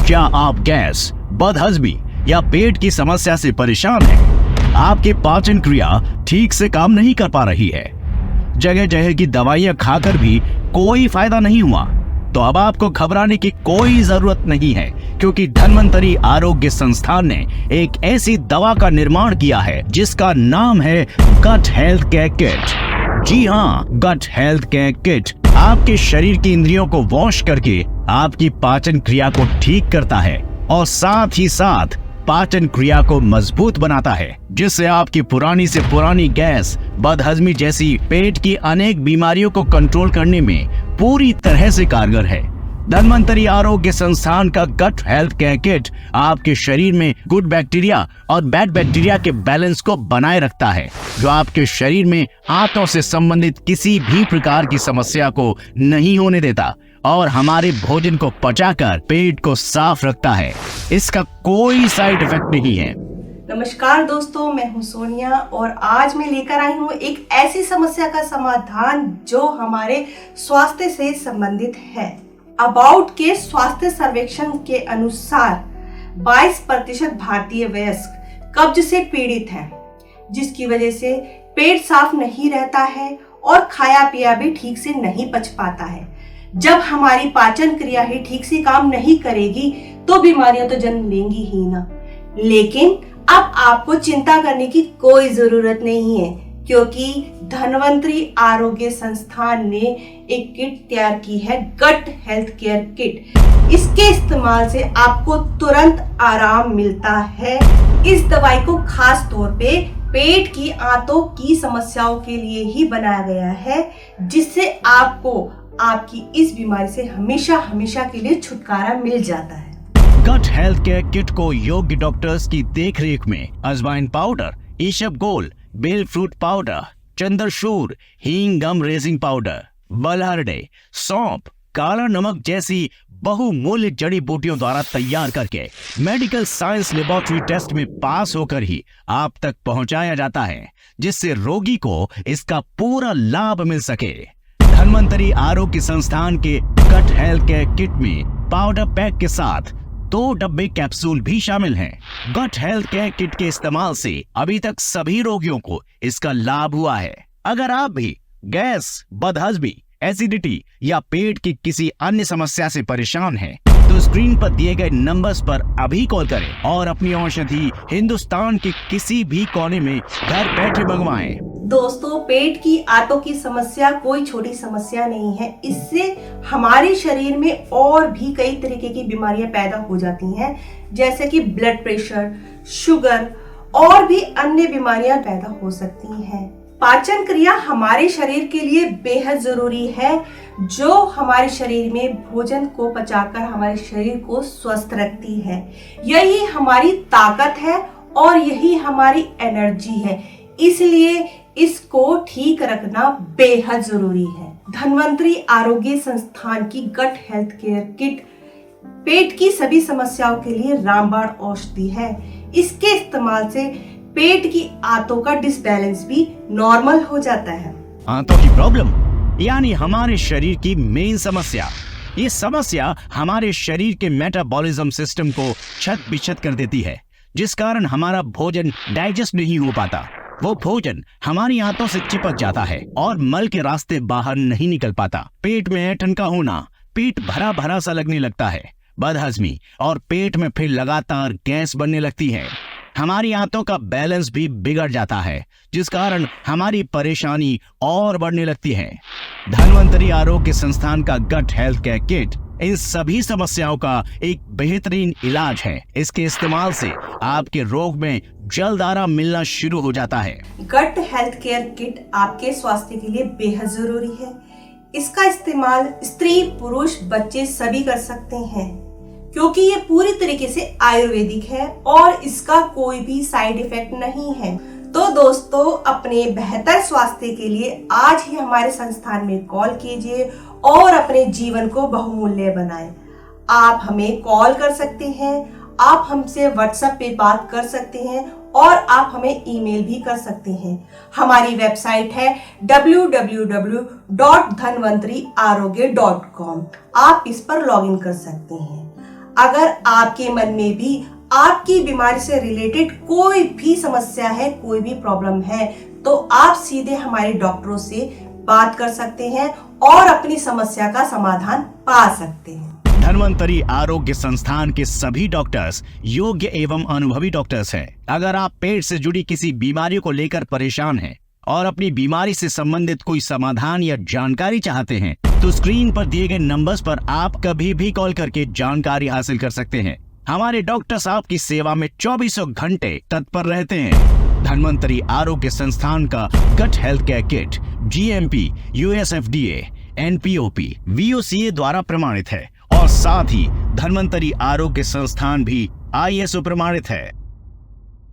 क्या आप गैस, बदहजमी या पेट की समस्या से परेशान हैं? आपकी पाचन क्रिया ठीक से काम नहीं कर पा रही है, जगह जगह की दवाइयां खाकर भी कोई फायदा नहीं हुआ, तो अब आपको घबराने की कोई जरूरत नहीं है, क्योंकि धन्वंतरी आरोग्य संस्थान ने एक ऐसी दवा का निर्माण किया है जिसका नाम है गट हेल्थ केयर किट। जी हाँ, गट हेल्थ केयर किट आपके शरीर की इंद्रियों को वॉश करके आपकी पाचन क्रिया को ठीक करता है और साथ ही साथ पाचन क्रिया को मजबूत बनाता है, जिससे आपकी पुरानी से पुरानी गैस, बदहजमी जैसी पेट की अनेक बीमारियों को कंट्रोल करने में पूरी तरह से कारगर है। धन्वंतरी आरोग्य संस्थान का गट हेल्थ केयर किट आपके शरीर में गुड बैक्टीरिया और बैड बैक्टीरिया के बैलेंस को बनाए रखता है, जो आपके शरीर में आंतों से संबंधित किसी भी प्रकार की समस्या को नहीं होने देता और हमारे भोजन को पचाकर पेट को साफ रखता है। इसका कोई साइड इफेक्ट नहीं है। नमस्कार दोस्तों, मैं हूं सोनिया और आज मैं लेकर आई हूं एक ऐसी समस्या का समाधान जो हमारे स्वास्थ्य से संबंधित है। अबाउट के स्वास्थ्य सर्वेक्षण के अनुसार 22% भारतीय वयस्क कब्ज से पीड़ित हैं, जिसकी वजह से पेट साफ नहीं रहता है और खाया पिया भी ठीक से नहीं पच पाता है। जब हमारी पाचन क्रिया ही ठीक से काम नहीं करेगी तो बीमारियां तो जन्म लेंगी ही ना। लेकिन अब आपको चिंता करने की कोई जरूरत नहीं है, क्योंकि धन्वंतरी आरोग्य संस्थान ने एक किट तैयार की है, गट हेल्थ केयर किट। इसके इस्तेमाल से आपको तुरंत आराम मिलता है। इस दवाई को खास तौर पे पेट की आंतों की समस्याओं के लिए ही बनाया गया है, जिससे आपको आपकी इस बीमारी से हमेशा हमेशा के लिए छुटकारा मिल जाता है। गट हेल्थ केयर किट को योग्य डॉक्टर्स की देखरेख में अजवाइन powder, ईशबगोल, bell fruit powder, Chandrashur, हींग गम रेजिंग पाउडर, बलहरडे, सौंफ, काला नमक जैसी बहुमूल्य जड़ी बूटियों द्वारा तैयार करके मेडिकल साइंस लेबोरेटरी टेस्ट में पास होकर ही आप तक पहुंचाया जाता है, जिससे रोगी को इसका पूरा लाभ मिल सके। धन्वंतरी आरोग्य संस्थान के गट हेल्थ केयर किट में पाउडर पैक के साथ 2 डब्बे कैप्सूल भी शामिल हैं। गट हेल्थ केयर किट के इस्तेमाल से अभी तक सभी रोगियों को इसका लाभ हुआ है। अगर आप भी गैस, बदहजमी, एसिडिटी या पेट की किसी अन्य समस्या से परेशान हैं, तो स्क्रीन पर दिए गए नंबर्स पर अभी कॉल करें और अपनी औषधि हिंदुस्तान के किसी भी कोने में घर बैठे मंगवाएं। दोस्तों, पेट की आंतों की समस्या कोई छोटी समस्या नहीं है। इससे हमारे शरीर में और भी कई तरीके की बीमारियां पैदा हो जाती हैं, जैसे कि ब्लड प्रेशर, शुगर और भी अन्य बीमारियां पैदा हो सकती हैं। पाचन क्रिया हमारे शरीर के लिए बेहद जरूरी है, जो हमारे शरीर में भोजन को पचाकर हमारे शरीर को स्वस्थ रखती है। यही हमारी ताकत है और यही हमारी एनर्जी है, इसलिए इसको ठीक रखना बेहद जरूरी है। धन्वंतरी आरोग्य संस्थान की गट हेल्थ केयर किट पेट की सभी समस्याओं के लिए रामबाण औषधि है। इसके इस्तेमाल से पेट की आंतों का डिसबैलेंस भी नॉर्मल हो जाता है। आंतों की प्रॉब्लम यानी हमारे शरीर की मेन समस्या। ये समस्या हमारे शरीर के मेटाबॉलिज्म सिस्टम को छत बिछत कर देती है, जिस कारण हमारा भोजन डाइजेस्ट नहीं हो पाता। वो भोजन हमारी आंतों से चिपक जाता है और मल के रास्ते बाहर नहीं निकल पाता। पेट में ऐंठन का होना, पेट भरा भरा सा लगने लगता है, बदहजमी और पेट में फिर लगातार गैस बनने लगती है। हमारी आंतों का बैलेंस भी बिगड़ जाता है, जिस कारण हमारी परेशानी और बढ़ने लगती है। धन्वंतरी आरोग्य संस्थान का गट हेल्थ केयर किट इन सभी समस्याओं का एक बेहतरीन इलाज है। इसके इस्तेमाल से आपके रोग में जल्द आराम मिलना शुरू हो जाता है। गट हेल्थ केयर किट आपके स्वास्थ्य के लिए बेहद जरूरी है। इसका इस्तेमाल स्त्री, पुरुष, बच्चे सभी कर सकते हैं, क्योंकि ये पूरी तरीके से आयुर्वेदिक है और इसका कोई भी साइड इफेक्ट नहीं है। तो दोस्तों, अपने बेहतर स्वास्थ्य के लिए आज ही हमारे संस्थान में कॉल कीजिए और अपने जीवन को बहुमूल्य बनाएं। आप हमें कॉल कर सकते हैं, आप हमसे व्हाट्सएप पे बात कर सकते हैं और आप हमें ईमेल भी कर सकते हैं। हमारी वेबसाइट है www.dhanvantaryaarogya.com। आप इस पर लॉगिन कर सकते हैं। अगर आपके मन में भी आपकी बीमारी से रिलेटेड कोई भी समस्या है, कोई भी प्रॉब्लम है, तो आप सीधे हमारे डॉक्टरों से बात कर सकते हैं और अपनी समस्या का समाधान पा सकते हैं। धन्वंतरी आरोग्य संस्थान के सभी डॉक्टर्स योग्य एवं अनुभवी डॉक्टर्स हैं। अगर आप पेट से जुड़ी किसी बीमारी को लेकर परेशान हैं और अपनी बीमारी से संबंधित कोई समाधान या जानकारी चाहते हैं, तो स्क्रीन पर दिए गए नंबर्स पर आप कभी भी कॉल करके जानकारी हासिल कर सकते हैं। हमारे डॉक्टर्स आपकी सेवा में 24 घंटे तत्पर रहते हैं। धन्वंतरी आरोग्य संस्थान का gut health care kit GMP, USFDA, NPOP, VOCA द्वारा प्रमाणित है और साथ ही धन्वंतरी आरोग्य संस्थान भी ISO प्रमाणित है।